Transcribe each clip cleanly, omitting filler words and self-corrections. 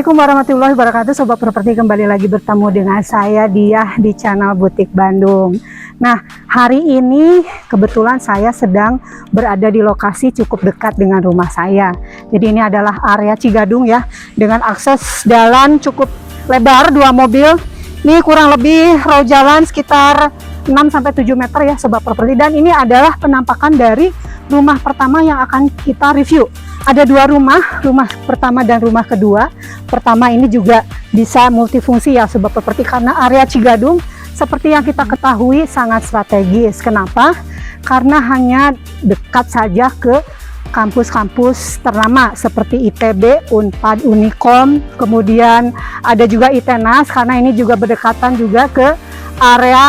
Assalamualaikum warahmatullahi wabarakatuh. Sobat Properti, kembali lagi bertemu dengan saya Diah di channel Butik Bandung. Nah, hari ini kebetulan saya sedang berada di lokasi cukup dekat dengan rumah saya. Jadi ini adalah area Cigadung ya, dengan akses jalan cukup lebar, 2 mobil. Ini kurang lebih row jalan sekitar 6-7 meter ya Sobat Properti. Dan ini adalah penampakan dari rumah pertama yang akan kita review. Ada 2 rumah pertama dan rumah kedua. Pertama ini juga bisa multifungsi ya Sobat Properti, karena area Cigadung seperti yang kita ketahui sangat strategis. Kenapa? Karena hanya dekat saja ke kampus-kampus ternama seperti ITB, Unpad, Unikom, kemudian ada juga ITENAS karena ini juga berdekatan juga ke area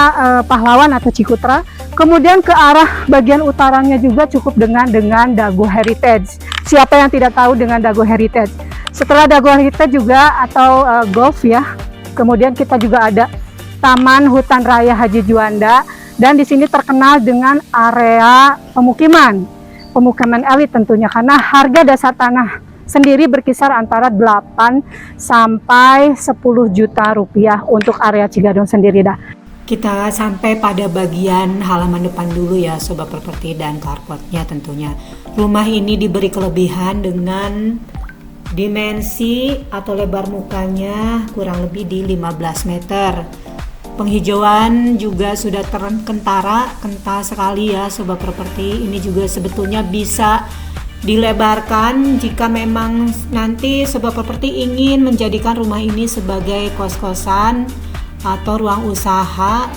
Pahlawan atau Cikutra. Kemudian ke arah bagian utaranya juga cukup dengan Dago Heritage. Siapa yang tidak tahu dengan Dago Heritage? Setelah Dago Heritage juga atau golf ya. Kemudian kita juga ada Taman Hutan Raya Haji Juanda, dan di sini terkenal dengan area pemukiman elit tentunya, karena harga dasar tanah sendiri berkisar antara 8 sampai 10 juta rupiah untuk area Cigadung sendiri dah. Kita sampai pada bagian halaman depan dulu ya Sobat Properti, dan carportnya tentunya. Rumah ini diberi kelebihan dengan dimensi atau lebar mukanya kurang lebih di 15 meter. Penghijauan juga sudah kental sekali ya Sobat Properti. Ini juga sebetulnya bisa dilebarkan jika memang nanti Sobat Properti ingin menjadikan rumah ini sebagai kos-kosan atau ruang usaha.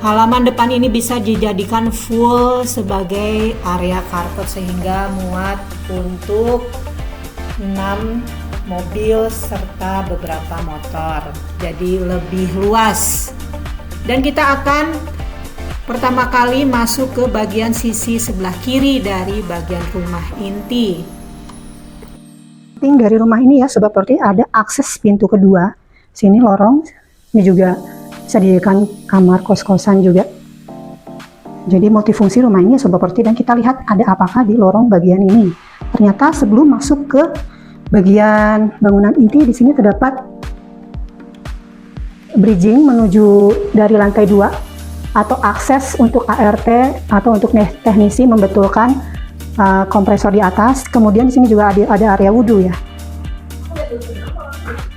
Halaman depan ini bisa dijadikan full sebagai area carport sehingga muat untuk 6 mobil serta beberapa motor, jadi lebih luas. Dan kita akan pertama kali masuk ke bagian sisi sebelah kiri dari bagian rumah inti. Dari rumah ini ya Sobat Properti ada akses pintu kedua. Sini lorong. Ini juga bisa dijadikan kamar kos-kosan juga. Jadi multifungsi rumah ini Sobat Properti, dan kita lihat ada apakah di lorong bagian ini. Ternyata sebelum masuk ke bagian bangunan inti, di sini terdapat bridging menuju dari lantai 2 atau akses untuk ART atau untuk teknisi membetulkan kompresor di atas. Kemudian di sini juga ada area wudhu ya.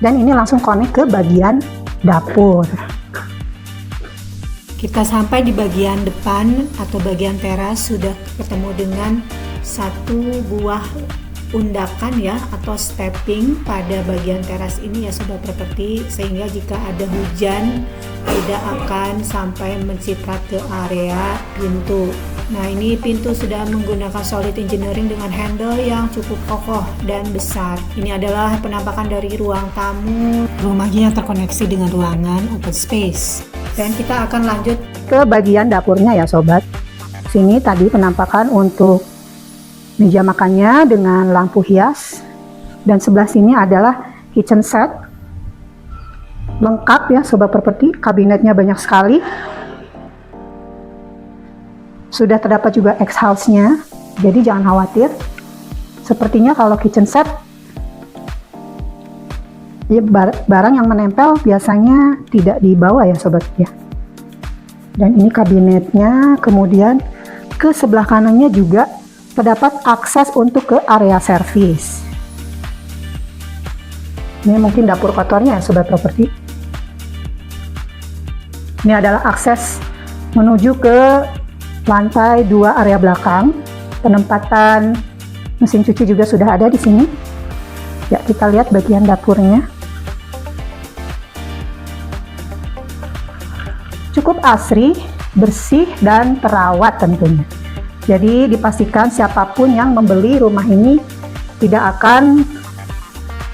Dan ini langsung connect ke bagian dapur. Kita sampai di bagian depan atau bagian teras, sudah ketemu dengan satu buah undakan ya atau stepping pada bagian teras ini ya Sobat Properti, sehingga jika ada hujan tidak akan sampai menciprat ke area pintu. Nah, ini pintu sudah menggunakan solid engineering dengan handle yang cukup kokoh dan besar. Ini adalah penampakan dari ruang tamu. Rumahnya yang terkoneksi dengan ruangan open space. Dan kita akan lanjut ke bagian dapurnya ya Sobat. Sini tadi penampakan untuk meja makannya dengan lampu hias. Dan sebelah sini adalah kitchen set. Lengkap ya Sobat Properti, kabinetnya banyak sekali. Sudah terdapat juga X-house-nya, jadi jangan khawatir. Sepertinya kalau kitchen set, ya barang yang menempel biasanya tidak dibawa ya Sobat ya. Dan ini kabinetnya, kemudian ke sebelah kanannya juga terdapat akses untuk ke area servis. Ini mungkin dapur kotornya ya Sobat Properti. Ini adalah akses menuju ke lantai 2 area belakang. Penempatan mesin cuci juga sudah ada di sini. Ya, kita lihat bagian dapurnya. Cukup asri, bersih dan terawat tentunya. Jadi dipastikan siapapun yang membeli rumah ini tidak akan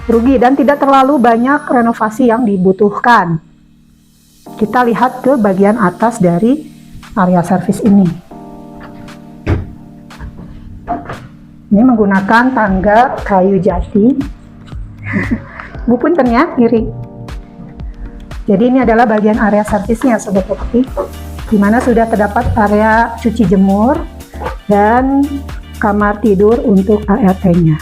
rugi dan tidak terlalu banyak renovasi yang dibutuhkan. Kita lihat ke bagian atas dari area servis ini. Ini menggunakan tangga kayu jati. Bupunten ya, kiri. Jadi ini adalah bagian area servisnya Sobat Properti, di mana sudah terdapat area cuci jemur dan kamar tidur untuk ART-nya.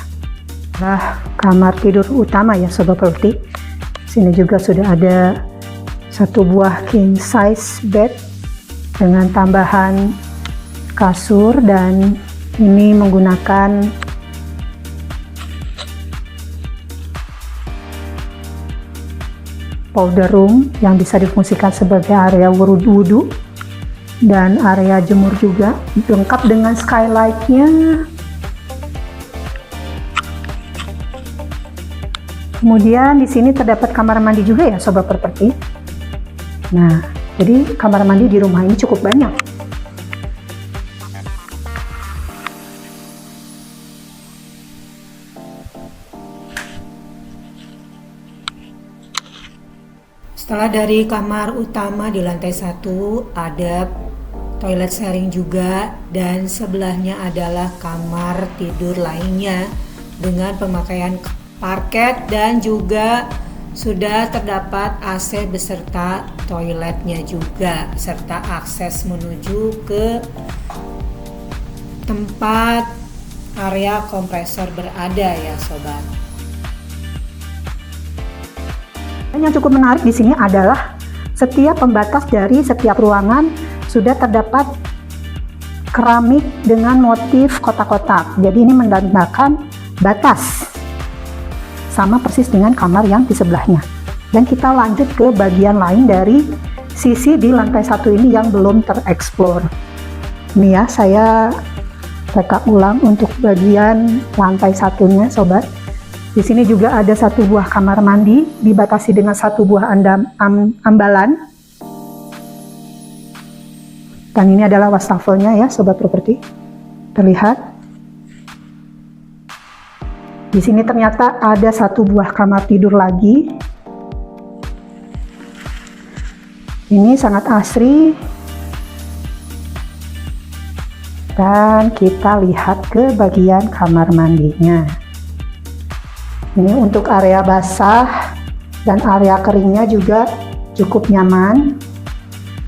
Nah, kamar tidur utama ya sobat properti. Sini juga sudah ada satu buah king size bed dengan tambahan kasur, dan ini menggunakan powder room yang bisa difungsikan sebagai area wudhu dan area jemur juga, lengkap dengan skylight-nya. Kemudian di sini terdapat kamar mandi juga ya sobat properti. Nah, jadi kamar mandi di rumah ini cukup banyak. Setelah dari kamar utama di lantai 1 ada toilet sharing juga, dan sebelahnya adalah kamar tidur lainnya dengan pemakaian parket, dan juga sudah terdapat AC beserta toiletnya juga, serta akses menuju ke tempat area kompresor berada ya sobat. Yang cukup menarik di sini adalah setiap pembatas dari setiap ruangan sudah terdapat keramik dengan motif kotak-kotak. Jadi ini menandakan batas, sama persis dengan kamar yang di sebelahnya. Dan kita lanjut ke bagian lain dari sisi di lantai 1 ini yang belum tereksplor. Ini ya, saya reka ulang untuk bagian lantai 1-nya sobat. Di sini juga ada satu buah kamar mandi dibatasi dengan satu buah ambalan. Dan ini adalah wastafelnya ya sobat properti. Terlihat. Di sini ternyata ada satu buah kamar tidur lagi. Ini sangat asri. Dan kita lihat ke bagian kamar mandinya. Ini untuk area basah dan area keringnya juga cukup nyaman.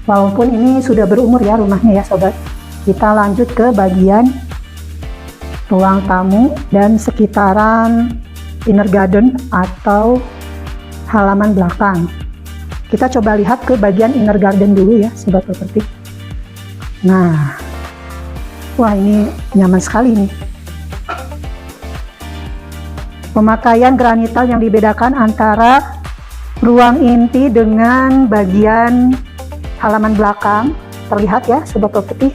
Walaupun ini sudah berumur ya rumahnya ya sobat. Kita lanjut ke bagian ruang tamu dan sekitaran inner garden atau halaman belakang. Kita coba lihat ke bagian inner garden dulu ya sobat properti. Nah, wah ini nyaman sekali nih. Pemakaian granital yang dibedakan antara ruang inti dengan bagian halaman belakang terlihat ya sobat properti.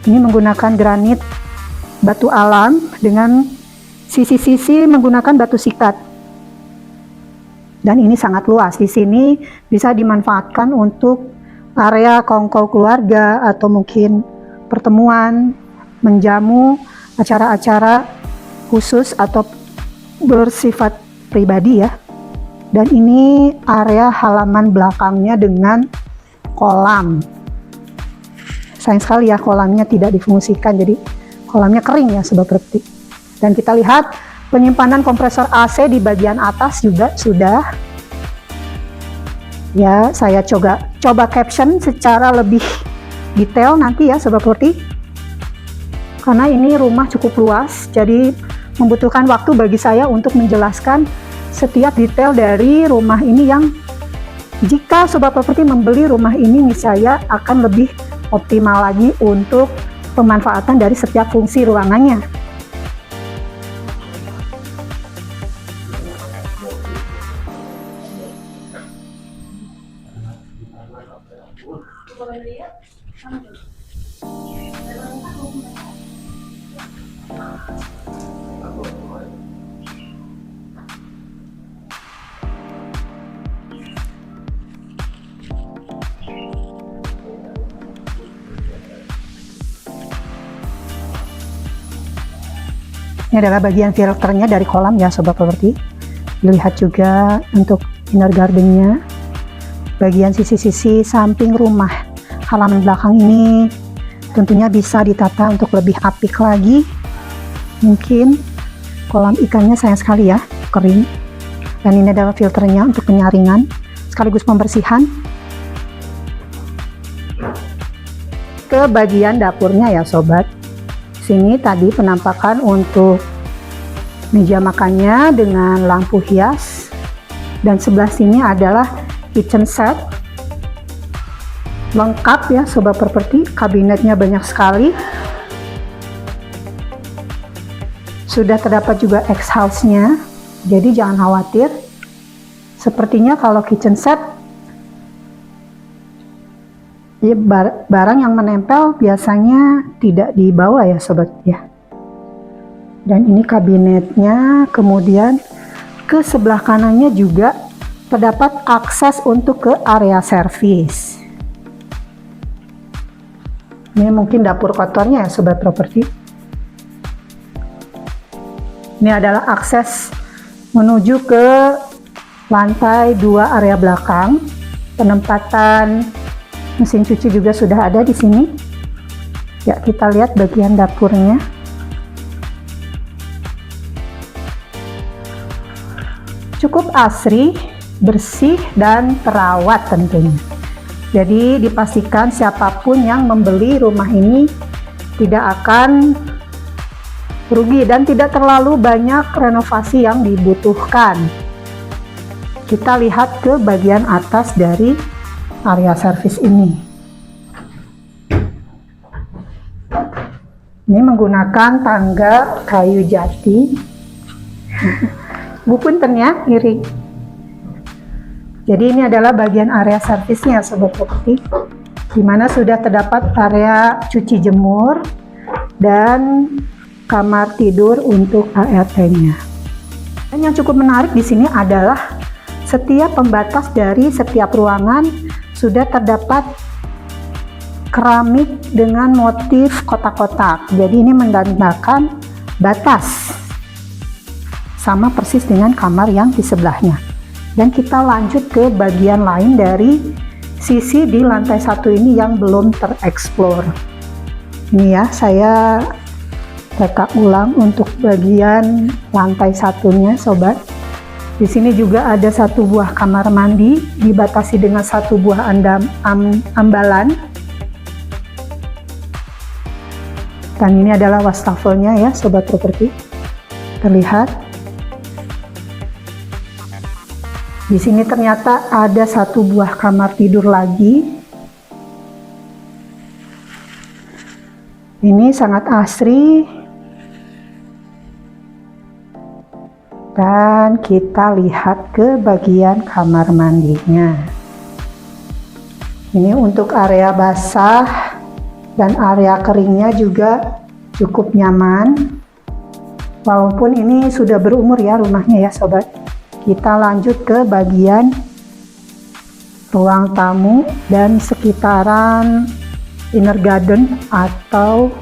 Ini menggunakan granit batu alam dengan sisi-sisi menggunakan batu sikat. Dan ini sangat luas. Di sini bisa dimanfaatkan untuk area kongko keluarga atau mungkin pertemuan, menjamu, acara-acara khusus atau bersifat pribadi ya. Dan ini area halaman belakangnya dengan kolam. Sayang sekali ya kolamnya tidak difungsikan, jadi kolamnya kering ya sobat properti. Dan kita lihat penyimpanan kompresor AC di bagian atas juga sudah. Ya, saya coba caption secara lebih detail nanti ya sobat properti. Karena ini rumah cukup luas, jadi membutuhkan waktu bagi saya untuk menjelaskan setiap detail dari rumah ini yang jika sobat properti membeli rumah ini niscaya akan lebih optimal lagi untuk pemanfaatan dari setiap fungsi ruangannya. Ini adalah bagian filternya dari kolam ya sobat properti. Dilihat juga untuk inner gardennya, bagian sisi-sisi samping rumah halaman belakang ini tentunya bisa ditata untuk lebih apik lagi. Mungkin kolam ikannya sayang sekali ya kering, dan ini adalah filternya untuk penyaringan sekaligus pembersihan. Ke bagian dapurnya ya sobat. Sini tadi penampakan untuk meja makannya dengan lampu hias, dan sebelah sini adalah kitchen set lengkap ya Sobat Properti, kabinetnya banyak sekali. Sudah terdapat juga exhaust-nya, jadi jangan khawatir. Sepertinya kalau kitchen set ya, barang yang menempel biasanya tidak dibawa ya Sobat ya. Dan ini kabinetnya, kemudian ke sebelah kanannya juga terdapat akses untuk ke area servis. Ini mungkin dapur kotornya ya Sobat Properti. Ini adalah akses menuju ke lantai 2 area belakang. Penempatan mesin cuci juga sudah ada di sini. Ya, kita lihat bagian dapurnya. Cukup asri, bersih, dan terawat tentunya. Jadi dipastikan siapapun yang membeli rumah ini tidak akan rugi dan tidak terlalu banyak renovasi yang dibutuhkan. Kita lihat ke bagian atas dari area servis ini. Ini menggunakan tangga kayu jati. Bupunten ya, iri. Jadi ini adalah bagian area servisnya Sobat Properti, di mana sudah terdapat area cuci jemur dan kamar tidur untuk ART-nya. Dan yang cukup menarik di sini adalah setiap pembatas dari setiap ruangan sudah terdapat keramik dengan motif kotak-kotak. Jadi ini menandakan batas, sama persis dengan kamar yang di sebelahnya. Dan kita lanjut ke bagian lain dari sisi di lantai 1 ini yang belum tereksplor. Ini ya, saya reka ulang untuk bagian lantai 1-nya Sobat. Di sini juga ada 1 buah kamar mandi dibatasi dengan 1 buah ambalan. Dan ini adalah wastafelnya ya Sobat Properti. Terlihat. Di sini ternyata ada 1 buah kamar tidur lagi. Ini sangat asri. Dan kita lihat ke bagian kamar mandinya. Ini untuk area basah dan area keringnya juga cukup nyaman. Walaupun ini sudah berumur ya rumahnya ya Sobat. Kita lanjut ke bagian ruang tamu dan sekitaran inner garden atau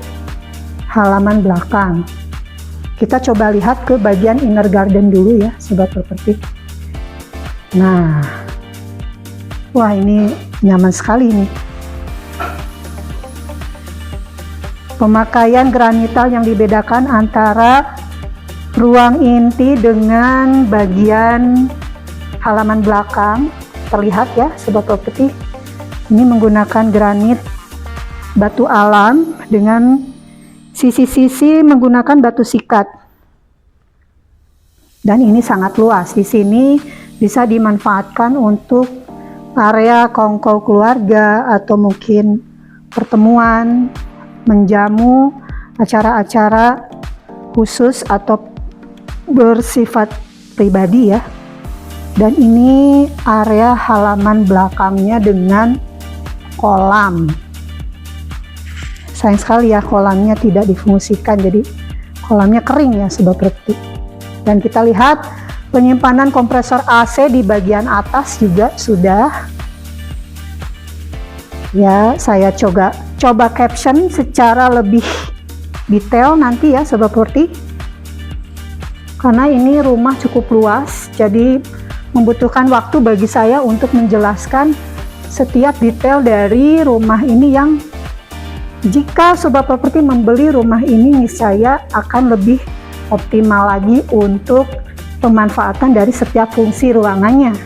halaman belakang. Kita coba lihat ke bagian inner garden dulu ya Sobat Properti. Nah, wah ini nyaman sekali nih. Pemakaian granital yang dibedakan antara ruang inti dengan bagian halaman belakang terlihat ya Sobat Properti. Ini menggunakan granit batu alam dengan sisi-sisi menggunakan batu sikat. Dan ini sangat luas. Di sini bisa dimanfaatkan untuk area kongko keluarga atau mungkin pertemuan, menjamu, acara-acara khusus atau bersifat pribadi ya. Dan ini area halaman belakangnya dengan kolam. Sayang sekali ya kolamnya tidak difungsikan, jadi kolamnya kering ya Sobat Properti. Dan kita lihat penyimpanan kompresor AC di bagian atas juga sudah. Ya, saya coba caption secara lebih detail nanti ya Sobat Properti. Karena ini rumah cukup luas, jadi membutuhkan waktu bagi saya untuk menjelaskan setiap detail dari rumah ini yang jika Sobat Properti membeli rumah ini niscaya akan lebih optimal lagi untuk pemanfaatan dari setiap fungsi ruangannya.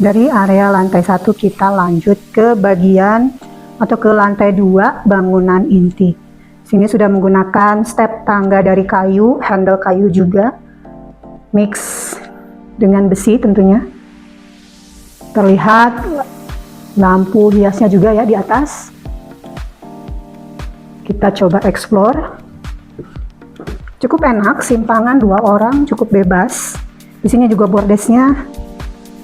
Dari area lantai 1 kita lanjut ke bagian atau ke lantai 2 bangunan inti. Sini sudah menggunakan step tangga dari kayu, handle kayu juga, mix dengan besi tentunya. Terlihat lampu hiasnya juga ya di atas. Kita coba explore. Cukup enak, simpangan 2 orang, cukup bebas. Di sini juga bordesnya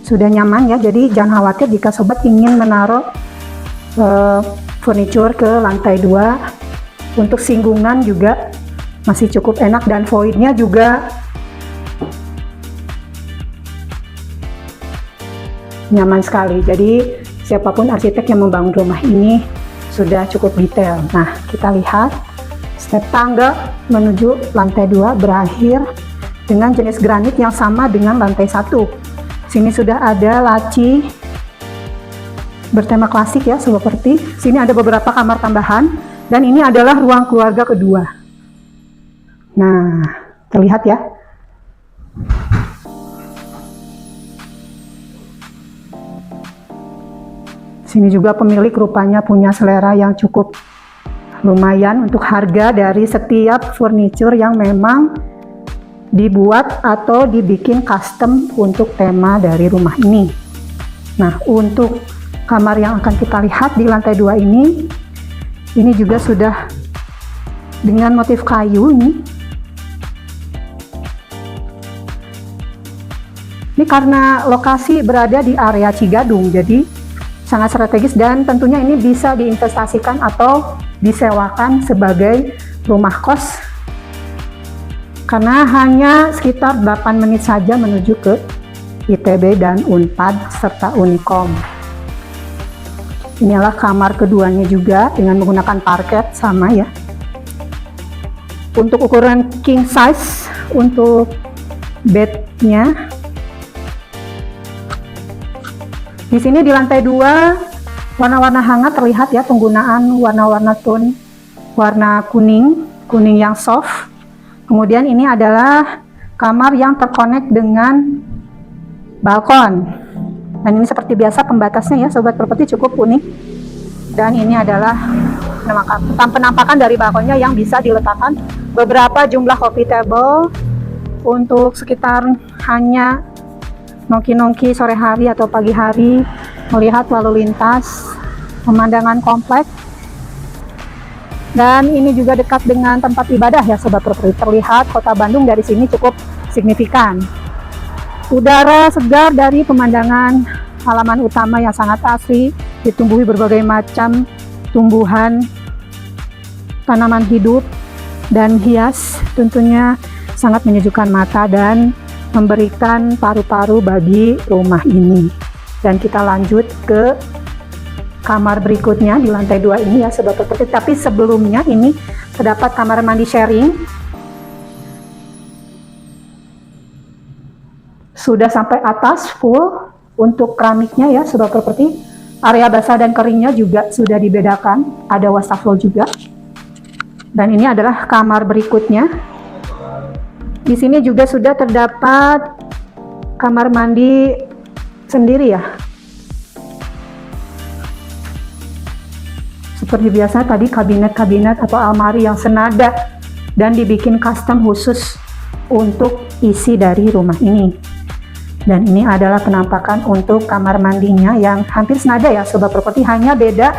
sudah nyaman ya, jadi jangan khawatir jika sobat ingin menaruh furniture ke lantai 2. Untuk singgungan juga masih cukup enak dan voidnya juga nyaman sekali. Jadi siapapun arsitek yang membangun rumah ini sudah cukup detail. Nah, kita lihat step tangga menuju lantai 2 berakhir dengan jenis granit yang sama dengan lantai 1. Sini sudah ada laci bertema klasik ya, seperti sini ada beberapa kamar tambahan dan ini adalah ruang keluarga kedua. Nah, terlihat ya. Sini juga pemilik rupanya punya selera yang cukup lumayan untuk harga dari setiap furniture yang memang dibuat atau dibikin custom untuk tema dari rumah ini. Nah, untuk kamar yang akan kita lihat di lantai 2 ini juga sudah dengan motif kayu ini. Ini karena lokasi berada di area Cigadung, jadi sangat strategis dan tentunya ini bisa diinvestasikan atau disewakan sebagai rumah kos karena hanya sekitar 8 menit saja menuju ke ITB dan Unpad serta Unikom. Inilah kamar keduanya juga dengan menggunakan parket sama ya. Untuk ukuran king size untuk bednya. Di sini di lantai 2 warna-warna hangat terlihat ya, penggunaan warna-warna tone warna kuning yang soft. Kemudian ini adalah kamar yang terkonek dengan balkon. Dan ini seperti biasa pembatasnya ya sobat properti cukup unik. Dan ini adalah penampakan dari balkonnya yang bisa diletakkan beberapa jumlah coffee table untuk sekitar hanya nongki-nongki sore hari atau pagi hari, melihat lalu lintas, pemandangan kompleks. Dan ini juga dekat dengan tempat ibadah ya sobat properti. Terlihat kota Bandung dari sini cukup signifikan. Udara segar dari pemandangan halaman utama yang sangat asri, ditumbuhi berbagai macam tumbuhan, tanaman hidup dan hias, tentunya sangat menyejukkan mata dan memberikan paru-paru bagi rumah ini. Dan kita lanjut ke kamar berikutnya di lantai 2 ini ya sobat properti. Tapi sebelumnya ini terdapat kamar mandi sharing. Sudah sampai atas full untuk keramiknya ya sobat properti. Area basah dan keringnya juga sudah dibedakan, ada wastafel juga. Dan ini adalah kamar berikutnya. Di sini juga sudah terdapat kamar mandi sendiri ya. Seperti biasa tadi kabinet-kabinet atau almari yang senada dan dibikin custom khusus untuk isi dari rumah ini. Dan ini adalah penampakan untuk kamar mandinya yang hampir senada ya sobat properti, hanya beda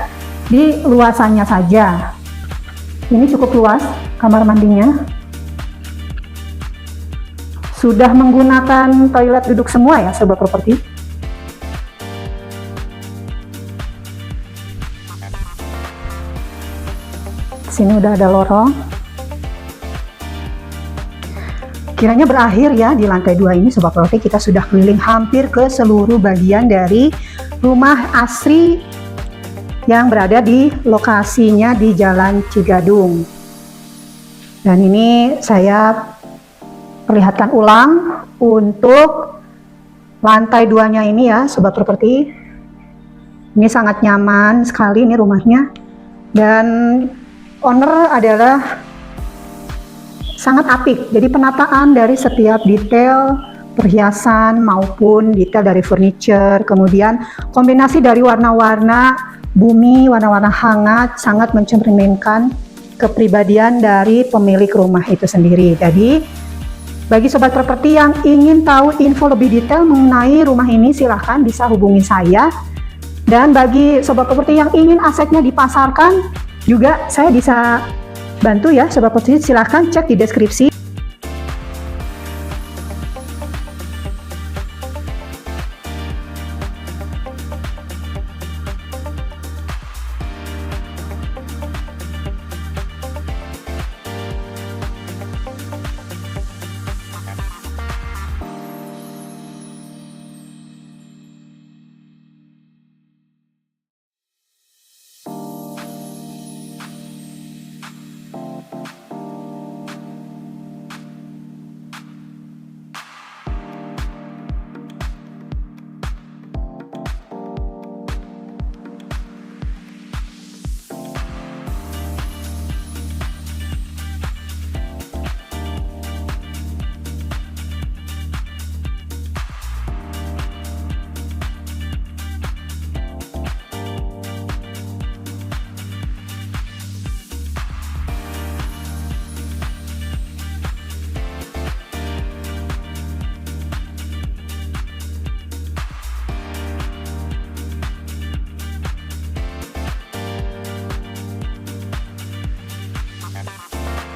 di luasannya saja. Ini cukup luas kamar mandinya. Sudah menggunakan toilet duduk semua ya sobat properti. Sini udah ada lorong. Kiranya berakhir ya di lantai 2 ini sobat properti. Kita sudah keliling hampir ke seluruh bagian dari rumah asri yang berada di lokasinya di Jalan Cigadung. Dan ini saya perlihatkan ulang untuk lantai 2-nya ini ya sobat properti. Ini sangat nyaman sekali ini rumahnya, dan owner adalah sangat apik. Jadi penataan dari setiap detail perhiasan maupun detail dari furniture, kemudian kombinasi dari warna-warna bumi, warna-warna hangat sangat mencerminkan kepribadian dari pemilik rumah itu sendiri. Jadi bagi sobat properti yang ingin tahu info lebih detail mengenai rumah ini, silahkan bisa hubungi saya. Dan bagi sobat properti yang ingin asetnya dipasarkan juga saya bisa bantu ya sobat properti, silahkan cek di deskripsi.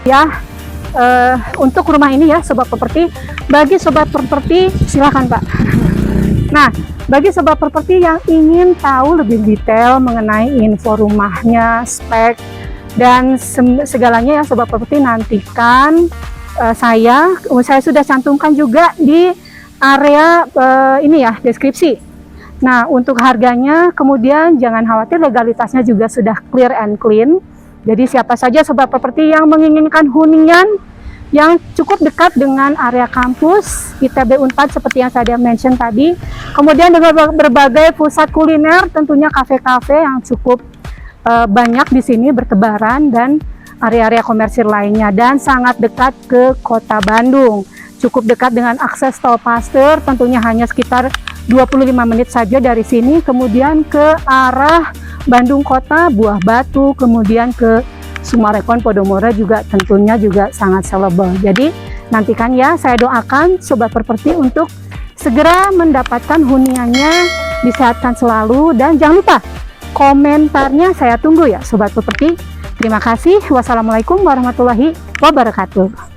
Ya, untuk rumah ini ya sobat properti, bagi sobat properti silakan Pak. Nah, bagi sobat properti yang ingin tahu lebih detail mengenai info rumahnya, spek dan segalanya ya sobat properti, nantikan saya sudah cantumkan juga di area ini ya, deskripsi. Nah, untuk harganya kemudian jangan khawatir, legalitasnya juga sudah clear and clean. Jadi siapa saja sobat properti yang menginginkan hunian yang cukup dekat dengan area kampus ITB Unpad seperti yang saya mention tadi, kemudian dengan berbagai pusat kuliner, tentunya kafe-kafe yang cukup banyak di sini bertebaran, dan area-area komersil lainnya, dan sangat dekat ke kota Bandung, cukup dekat dengan akses tol Pasteur, tentunya hanya sekitar 25 menit saja dari sini, kemudian ke arah Bandung Kota, Buah Batu, kemudian ke Sumarekon, Podomoro juga tentunya juga sangat sellable. Jadi nantikan ya, saya doakan sobat properti untuk segera mendapatkan huniannya, disehatkan selalu, dan jangan lupa komentarnya saya tunggu ya sobat properti. Terima kasih. Wassalamualaikum warahmatullahi wabarakatuh.